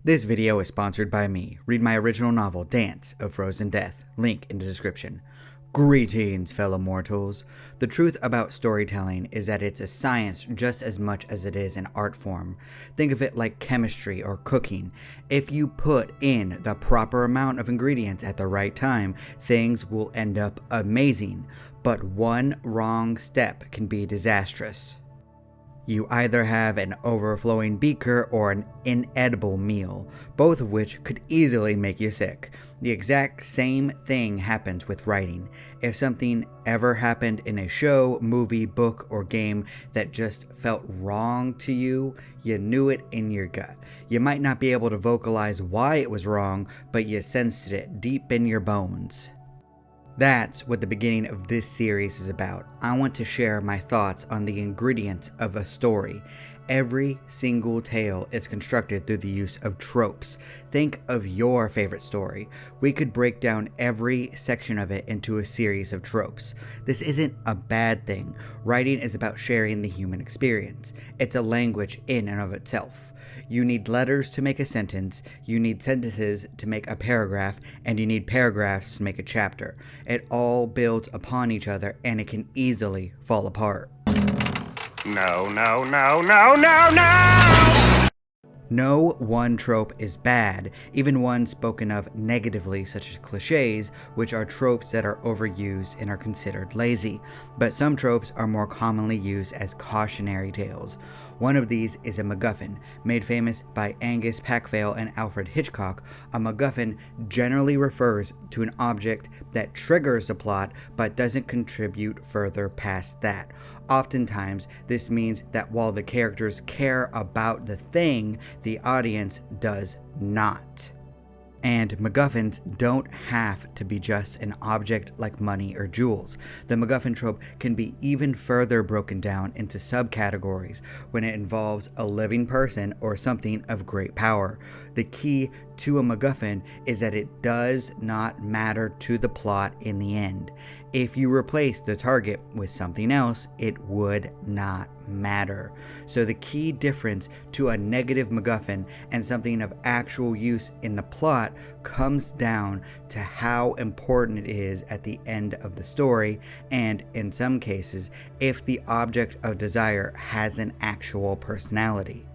This video is sponsored by me. Read my original novel, Dance of Frozen Death. Link in the description. Greetings, fellow mortals. The truth about storytelling is that it's a science just as much as it is an art form. Think of it like chemistry or cooking. If you put in the proper amount of ingredients at the right time, things will end up amazing. But one wrong step can be disastrous. You either have an overflowing beaker or an inedible meal, both of which could easily make you sick. The exact same thing happens with writing. If something ever happened in a show, movie, book, or game that just felt wrong to you, you knew it in your gut. You might not be able to vocalize why it was wrong, but you sensed it deep in your bones. That's what the beginning of this series is about. I want to share my thoughts on the ingredients of a story. Every single tale is constructed through the use of tropes. Think of your favorite story. We could break down every section of it into a series of tropes. This isn't a bad thing. Writing is about sharing the human experience. It's a language in and of itself. You need letters to make a sentence, you need sentences to make a paragraph, and you need paragraphs to make a chapter. It all builds upon each other, and it can easily fall apart. No, no, no, no, no, no! No one trope is bad, even one spoken of negatively, such as cliches, which are tropes that are overused and are considered lazy. But some tropes are more commonly used as cautionary tales. One of these is a MacGuffin. Made famous by Angus Pactvale and Alfred Hitchcock, a MacGuffin generally refers to an object that triggers the plot but doesn't contribute further past that. Oftentimes, this means that while the characters care about the thing, the audience does not. And MacGuffins don't have to be just an object like money or jewels. The MacGuffin trope can be even further broken down into subcategories when it involves a living person or something of great power. The key to a MacGuffin is that it does not matter to the plot in the end. If you replace the target with something else, it would not matter. So the key difference to a negative MacGuffin and something of actual use in the plot comes down to how important it is at the end of the story, and in some cases, if the object of desire has an actual personality.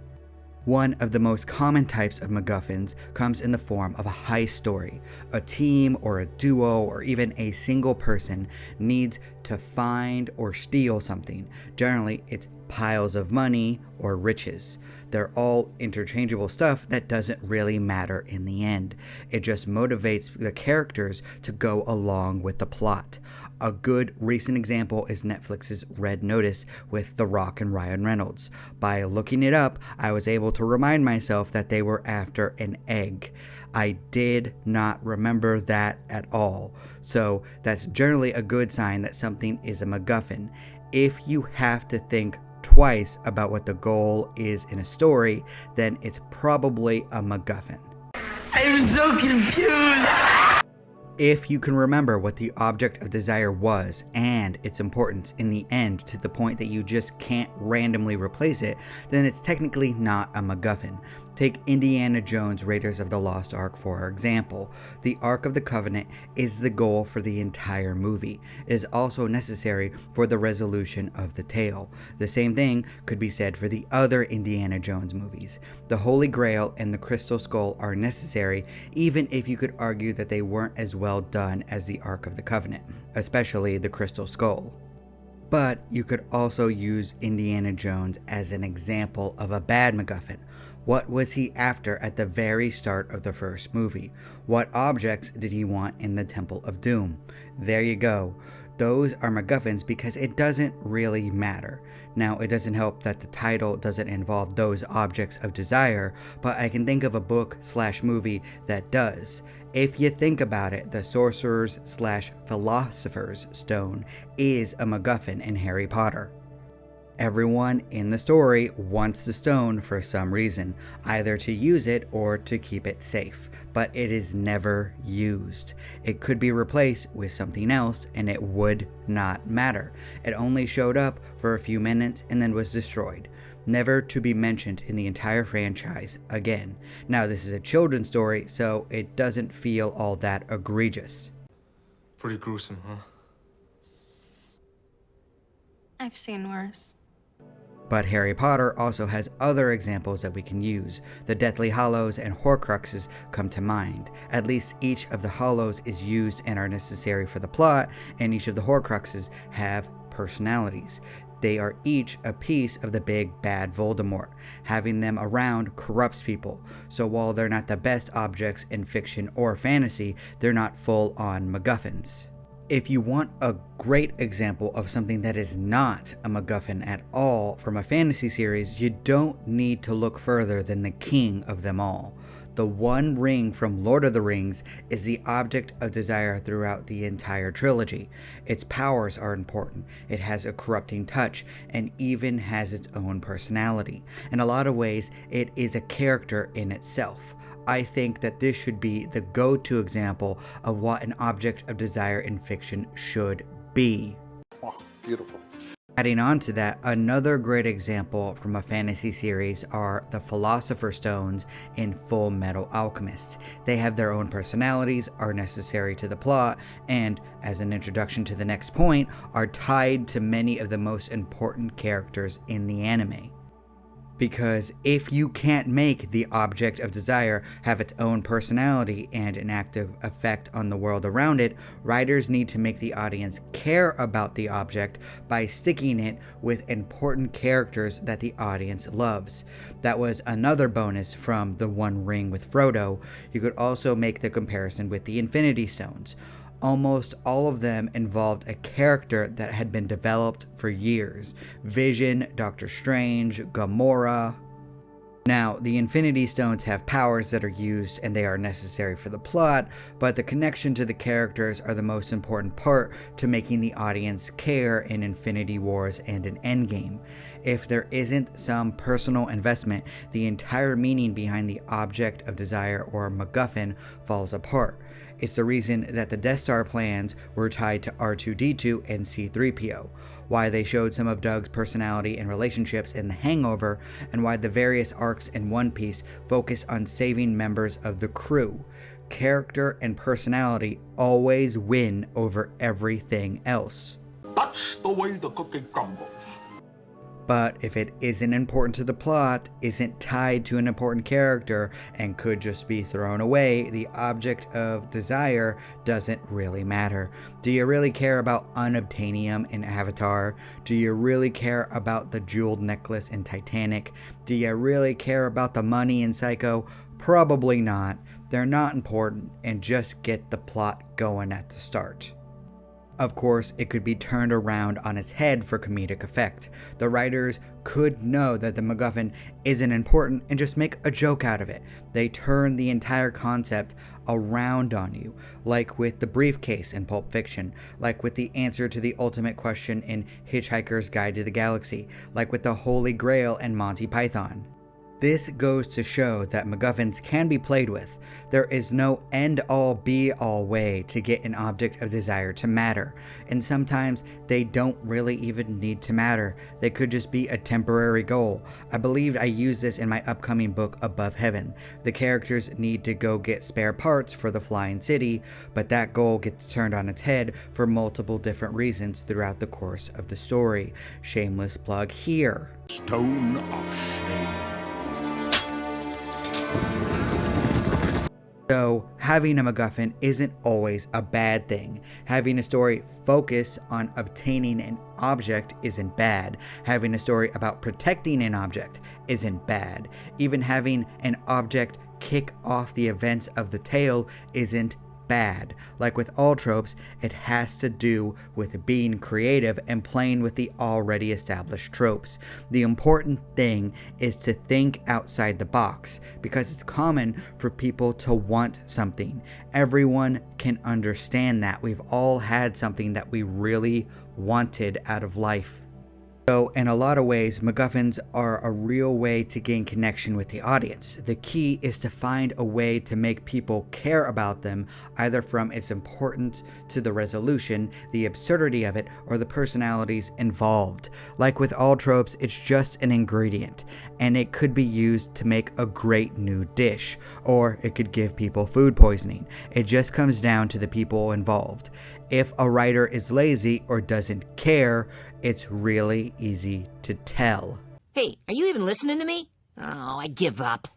One of the most common types of MacGuffins comes in the form of a heist story. A team or a duo or even a single person needs to find or steal something. Generally, it's piles of money or riches. They're all interchangeable stuff that doesn't really matter in the end. It just motivates the characters to go along with the plot. A good recent example is Netflix's Red Notice with The Rock and Ryan Reynolds. By looking it up, I was able to remind myself that they were after an egg. I did not remember that at all. So that's generally a good sign that something is a MacGuffin. If you have to think twice about what the goal is in a story, then it's probably a MacGuffin. I'm so confused! If you can remember what the object of desire was and its importance in the end to the point that you just can't randomly replace it, then it's technically not a MacGuffin. Take Indiana Jones' Raiders of the Lost Ark for example. The Ark of the Covenant is the goal for the entire movie. It is also necessary for the resolution of the tale. The same thing could be said for the other Indiana Jones movies. The Holy Grail and the Crystal Skull are necessary, even if you could argue that they weren't as well done as the Ark of the Covenant, especially the Crystal Skull. But you could also use Indiana Jones as an example of a bad MacGuffin. What was he after at the very start of the first movie? What objects did he want in the Temple of Doom? There you go. Those are MacGuffins because it doesn't really matter. Now, it doesn't help that the title doesn't involve those objects of desire, but I can think of a book/movie that does. If you think about it, the Sorcerer's/Philosopher's Stone is a MacGuffin in Harry Potter. Everyone in the story wants the stone for some reason, either to use it or to keep it safe, but it is never used. It could be replaced with something else and it would not matter. It only showed up for a few minutes and then was destroyed. never to be mentioned in the entire franchise again. Now, this is a children's story, so it doesn't feel all that egregious. Pretty gruesome, huh? I've seen worse. But Harry Potter also has other examples that we can use. The Deathly Hallows and Horcruxes come to mind. At least each of the Hallows is used and are necessary for the plot, and each of the Horcruxes have personalities. They are each a piece of the big bad Voldemort. Having them around corrupts people. So while they're not the best objects in fiction or fantasy, they're not full-on MacGuffins. If you want a great example of something that is not a MacGuffin at all from a fantasy series, you don't need to look further than the king of them all. The One Ring from Lord of the Rings is the object of desire throughout the entire trilogy. Its powers are important, it has a corrupting touch, and even has its own personality. In a lot of ways, it is a character in itself. I think that this should be the go-to example of what an object of desire in fiction should be. Oh, beautiful. Adding on to that, another great example from a fantasy series are the Philosopher's Stones in Full Metal Alchemist. They have their own personalities, are necessary to the plot, and, as an introduction to the next point, are tied to many of the most important characters in the anime. Because if you can't make the object of desire have its own personality and an active effect on the world around it, writers need to make the audience care about the object by sticking it with important characters that the audience loves. That was another bonus from The One Ring with Frodo. You could also make the comparison with the Infinity Stones. Almost all of them involved a character that had been developed for years. Vision, Doctor Strange, Gamora. Now, the Infinity Stones have powers that are used and they are necessary for the plot, but the connection to the characters are the most important part to making the audience care in Infinity Wars and in Endgame. If there isn't some personal investment, the entire meaning behind the object of desire or MacGuffin falls apart. It's the reason that the Death Star plans were tied to R2-D2 and C-3PO, why they showed some of Doug's personality and relationships in The Hangover, and why the various arcs in One Piece focus on saving members of the crew. Character and personality always win over everything else. That's the way the cookie crumbles. But if it isn't important to the plot, isn't tied to an important character, and could just be thrown away, the object of desire doesn't really matter. Do you really care about unobtainium in Avatar? Do you really care about the jeweled necklace in Titanic? Do you really care about the money in Psycho? Probably not. They're not important, and just get the plot going at the start. Of course, it could be turned around on its head for comedic effect. The writers could know that the MacGuffin isn't important and just make a joke out of it. They turn the entire concept around on you, like with the briefcase in Pulp Fiction, like with the answer to the ultimate question in Hitchhiker's Guide to the Galaxy, like with the Holy Grail in Monty Python. This goes to show that MacGuffins can be played with. There is no end-all be-all way to get an object of desire to matter, and sometimes they don't really even need to matter. They could just be a temporary goal. I believe I use this in my upcoming book Above Heaven. The characters need to go get spare parts for the Flying City, but that goal gets turned on its head for multiple different reasons throughout the course of the story. Shameless plug here. Stone of shame. So, having a MacGuffin isn't always a bad thing. Having a story focus on obtaining an object isn't bad. Having a story about protecting an object isn't bad. Even having an object kick off the events of the tale isn't bad. Like with all tropes, it has to do with being creative and playing with the already established tropes. The important thing is to think outside the box, because it's common for people to want something. Everyone can understand that. We've all had something that we really wanted out of life. So, in a lot of ways, MacGuffins are a real way to gain connection with the audience. The key is to find a way to make people care about them, either from its importance to the resolution, the absurdity of it, or the personalities involved. Like with all tropes, it's just an ingredient, and it could be used to make a great new dish, or it could give people food poisoning. It just comes down to the people involved. If a writer is lazy or doesn't care, it's really easy to tell. Hey, are you even listening to me? Oh, I give up.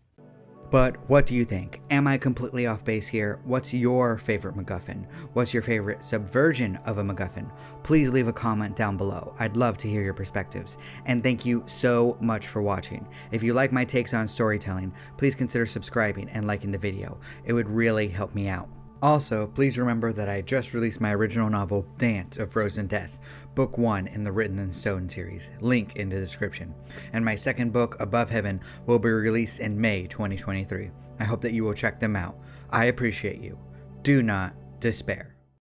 But what do you think? Am I completely off base here? What's your favorite MacGuffin? What's your favorite subversion of a MacGuffin? Please leave a comment down below. I'd love to hear your perspectives. And thank you so much for watching. If you like my takes on storytelling, please consider subscribing and liking the video. It would really help me out. Also, please remember that I just released my original novel, Dance of Frozen Death, book 1 in the Written in Stone series, link in the description. And my second book, Above Heaven, will be released in May 2023. I hope that you will check them out. I appreciate you. Do not despair.